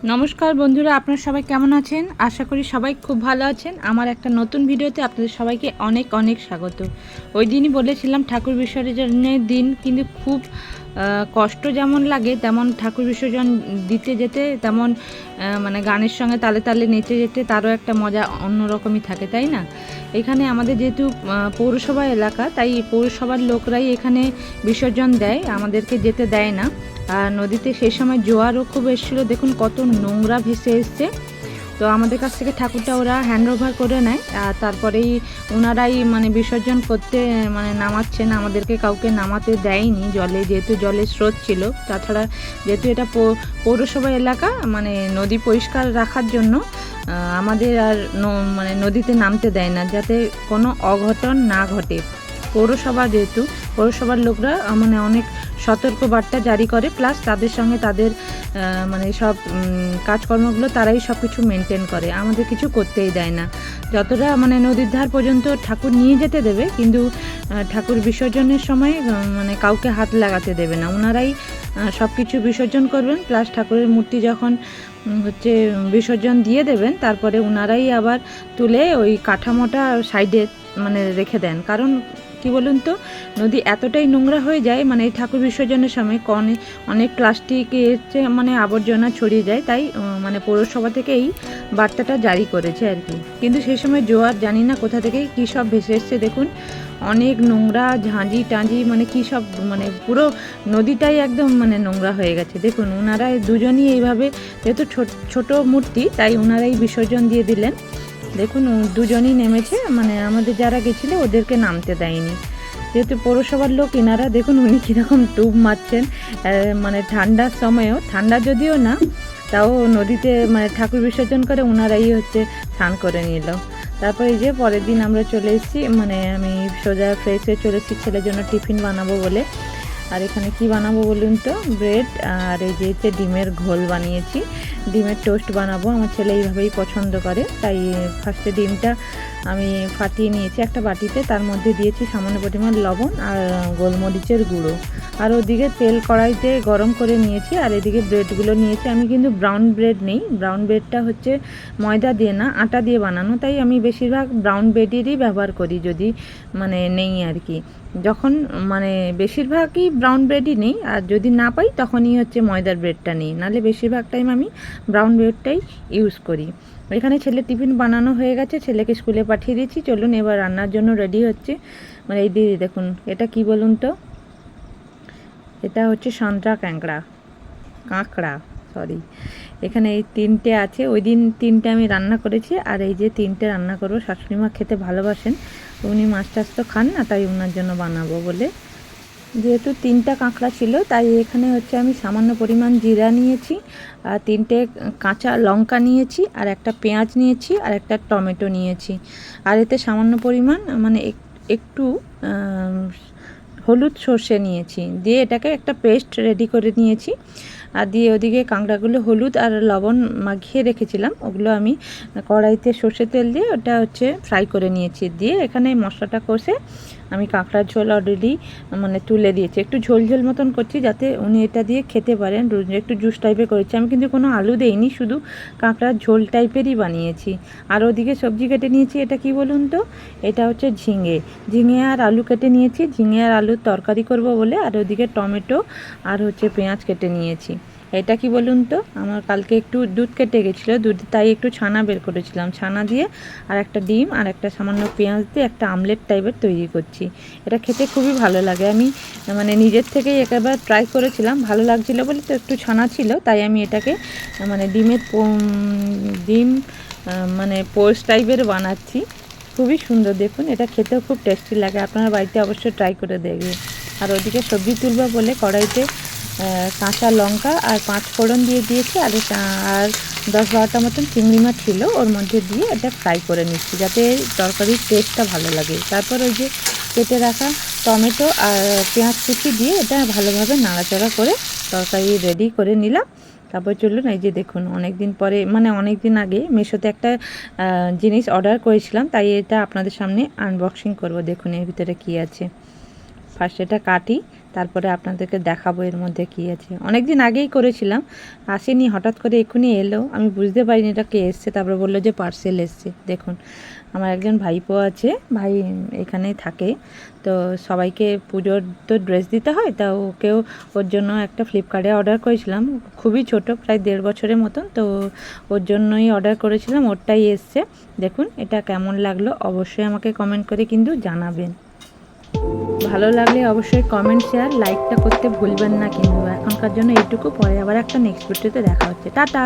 নমস্কার বন্ধুরা, আপনারা সবাই কেমন আছেন? আশা করি সবাই খুব ভালো আছেন। আমার একটা নতুন ভিডিওতে আপনাদের সবাইকে অনেক অনেক স্বাগত। ওই দিনই বলেছিলাম ঠাকুর বিসর্জনের দিন কিন্তু খুব কষ্ট যেমন লাগে, তেমন ঠাকুর বিসর্জন দিতে যেতে তেমন মানে গানের সঙ্গে তালে তালে নেচে যেতে তারও একটা মজা অন্যরকমই থাকে, তাই না? এখানে আমাদের যেহেতু পৌরসভা এলাকা, তাই পৌরসভার লোকরাই এখানে বিসর্জন দেয়, আমাদেরকে যেতে দেয় না। আর নদীতে সেই সময় জোয়ারও খুব এসেছিলো, দেখুন কত নোংরা ভেসে এসছে। তো আমাদের কাছ থেকে ঠাকুরটা ওরা হ্যান্ড ওভার করে নেয়, আর তারপরেই ওনারাই মানে বিসর্জন করতে মানে নামাচ্ছেন, আমাদেরকে কাউকে নামাতে দেয়নি জলে, যেহেতু জলের স্রোত ছিল। তাছাড়া যেহেতু এটা পৌরসভা এলাকা, মানে নদী পরিষ্কার রাখার জন্য আমাদের আর মানে নদীতে নামতে দেয় না, যাতে কোনো অঘটন না ঘটে। পৌরসভা যেহেতু, পৌরসভার লোকরা মানে অনেক সতর্ক বার্তা জারি করে, প্লাস তাদের সঙ্গে তাদের মানে সব কাজকর্মগুলো তারাই সব কিছু মেনটেন করে, আমাদের কিছু করতেই দেয় না। যতটা মানে নদীর ধার পর্যন্ত ঠাকুর নিয়ে যেতে দেবে, কিন্তু ঠাকুর বিসর্জনের সময় মানে কাউকে হাত লাগাতে দেবে না, ওনারাই সব কিছু বিসর্জন করবেন। প্লাস ঠাকুরের মূর্তি যখন হচ্ছে বিসর্জন দিয়ে দেবেন, তারপরে ওনারাই আবার তুলে ওই কাঠামোটা সাইডে মানে রেখে দেন। কারণ কি বলুন তো, নদী এতটাই নোংরা হয়ে যায়, মানে এই ঠাকুর বিসর্জনের সময় অনেক প্লাস্টিকের মানে আবর্জনা ছড়িয়ে যায়, তাই মানে পৌরসভা থেকে এই বার্তাটা জারি করেছে আর কি। কিন্তু সেই সময় জোয়ার জানি না কোথা থেকে কী সব ভেসে এসছে, দেখুন অনেক নোংরা ঝাঁঝি টাঁঝি, মানে কী সব, মানে পুরো নদীটাই একদম মানে নোংরা হয়ে গেছে। দেখুন ওনারা দুজনই এইভাবে, যেহেতু ছোট মূর্তি, তাই ওনারাই বিসর্জন দিয়ে দিলেন। দেখুন দুজনই নেমেছে, মানে আমাদের যারা গেছিলো ওদেরকে নামতে দেয়নি, যেহেতু পৌরসভার লোক এনারা। দেখুন উনি কীরকম ডুব মারছেন, মানে ঠান্ডার সময়ও, ঠান্ডা যদিও না, তাও নদীতে মানে ঠাকুর বিসর্জন করে ওনারাই হচ্ছে স্নান করে নিল। তারপর এই যে পরের দিন আমরা চলে এসেছি, মানে আমি সোজা ফ্রেশ হয়ে চলে এসেছি ছেলের জন্য টিফিন বানাবো বলে। আর এখানে কি বানাবো বলুন তো, ব্রেড আর এই যে ডিমের ঘোল বানিয়েছি, ডিমের টোস্ট বানাবো। আমার ছেলে এইভাবেই পছন্দ করে, তাই ফার্স্টে ডিমটা আমি ফাটিয়ে নিয়েছি একটা বাটিতে, তার মধ্যে দিয়েছি সামান্য পরিমাণ লবণ আর গোলমরিচের গুঁড়ো, আর ওদিকে তেল কড়াইতে গরম করে নিয়েছি, আর এদিকে ব্রেডগুলো নিয়েছি। আমি কিন্তু ব্রাউন ব্রেড নেই, ব্রাউন ব্রেডটা হচ্ছে ময়দা দিয়ে না, আটা দিয়ে বানানো, তাই আমি বেশিরভাগ ব্রাউন ব্রেডেরই ব্যবহার করি যদি মানে নেই আর কি। যখন মানে বেশিরভাগই ব্রাউন ব্রেডই নেই, আর যদি না পাই তখনই হচ্ছে ময়দার ব্রেডটা নিই, নাহলে বেশিরভাগ টাইম আমি ব্রাউন ব্রেডটাই ইউজ করি। এখানে ছেলে টিফিন বানানো হয়ে গেছে, ছেলেকে স্কুলে পাঠিয়ে দিয়েছি। চলুন এবার রান্নার জন্য রেডি হচ্ছে। মানে এই দিয়ে দেখুন, এটা কি বলুন তো, এটা হচ্ছে সান্ত্রা কাঁকড়া সরি। এখানে এই তিনটে আছে, ওই দিন তিনটে আমি রান্না করেছি, আর এই যে তিনটে রান্না করবো। শাশুড়ি মা খেতে ভালোবাসেন, উনি মাছ টাছ তো খান না, তাই ওনার জন্য বানাবো বলে। যেহেতু তিনটা কাঁকড়া ছিল, তাই এখানে হচ্ছে আমি সামান্য পরিমাণ জিরা নিয়েছি, আর তিনটে কাঁচা লঙ্কা নিয়েছি, আর একটা পেঁয়াজ নিয়েছি, আর একটা টমেটো নিয়েছি। আর এতে সামান্য পরিমাণ মানে একটু হলুদ সর্ষে নিয়েছি, দিয়ে এটাকে একটা পেস্ট রেডি করে নিয়েছি। আর দিয়ে ওদিকে কাঁকড়াগুলো হলুদ আর লবণ মাখিয়ে রেখেছিলাম, ওগুলো আমি কড়াইতে সর্ষে তেল দিয়ে ওটা হচ্ছে ফ্রাই করে নিয়েছি। দিয়ে এখানে মশলাটা কষে আমি কাঁকড়ার ঝোল অলরেডি মানে তুলে দিয়েছি, একটু ঝোল ঝোল মতন করছি যাতে উনি এটা দিয়ে খেতে পারেন, একটু জুস টাইপের করেছি আমি, কিন্তু কোনো আলু দেইনি, শুধু কাঁকড়ার ঝোল টাইপেরই বানিয়েছি। আর ওদিকে সবজি কেটে নিয়েছি, এটা কি বলুন তো, এটা হচ্ছে ঝিঙে আর আলু কেটে নিয়েছি, ঝিঙে আর আলুর তরকারি করব বলে। আর ওদিকে টমেটো আর হচ্ছে পেঁয়াজ কেটে নিয়েছি। এটা কি বলুন তো, আমার কালকে একটু দুধ কেটে গেছিলো, দুধ তাই একটু ছানা বের করেছিলাম, ছানা দিয়ে আর একটা ডিম আর একটা সামান্য পেঁয়াজ দিয়ে একটা আমলেট টাইপের তৈরি করছি। এটা খেতে খুবই ভালো লাগে, আমি মানে নিজের থেকেই একেবারে ট্রাই করেছিলাম, ভালো লাগছিলো বলে, তো একটু ছানা ছিল তাই আমি এটাকে মানে ডিম মানে পোস্ট টাইপের বানাচ্ছি। খুবই সুন্দর, দেখুন এটা খেতেও খুব টেস্টি লাগে, আপনারা বাড়িতে অবশ্যই ট্রাই করে দেখবে। আর ওদিকে সবজি তুলবো বলে কড়াইতে কাঁচা লঙ্কা আর 5 ফোড়ন দিয়ে দিয়েছি, আর 10-12টা মতন চিংড়ি মাছ ছিল ওর মধ্যে দিয়ে এটা ফ্রাই করে নিচ্ছি, যাতে তরকারির টেস্টটা ভালো লাগে। তারপর ওই যে কেটে রাখা টমেটো আর পেঁয়াজ কুচি দিয়ে এটা ভালোভাবে নাড়াচাড়া করে তরকারি রেডি করে নিলাম। তারপর চলুন, এই যে দেখুন অনেক দিন পরে, মানে অনেক দিন আগে মিশোতে একটা জিনিস অর্ডার করেছিলাম, তাই এটা আপনাদের সামনে আনবক্সিং করব। দেখুন এর ভিতরে কি আছে। ফার্স্ট এটা কাটি, তারপরে আপনাদেরকে দেখাবো এর মধ্যে কী আছে। অনেক দিন আগেই করেছিলাম, আসেনি, হঠাৎ করে এক্ষুনি এলো, আমি বুঝতে পারিনি এটা কে এসছে। তারপরে বললো যে পার্সেল এসছে। দেখুন আমার একজন ভাইপো আছে, ভাই এখানেই থাকে, তো সবাইকে পুজোর তো ড্রেস দিতে হয়, তা ওকেও ওর জন্য একটা ফ্লিপকার্টে অর্ডার করেছিলাম, খুবই ছোট, প্রায় 1.5 বছরের মতন, তো ওর জন্যই অর্ডার করেছিলাম, ওরটাই এসছে। দেখুন এটা কেমন লাগলো অবশ্যই আমাকে কমেন্ট করে কিন্তু জানাবেন। ভালো লাগলে অবশ্যই কমেন্ট, শেয়ার, লাইকটা করতে ভুলবেন না কিন্তু। এখনকার জন্য এইটুকু, পরে আবার একটা নেক্সট ভিডিওতে দেখা হচ্ছে। টাটা।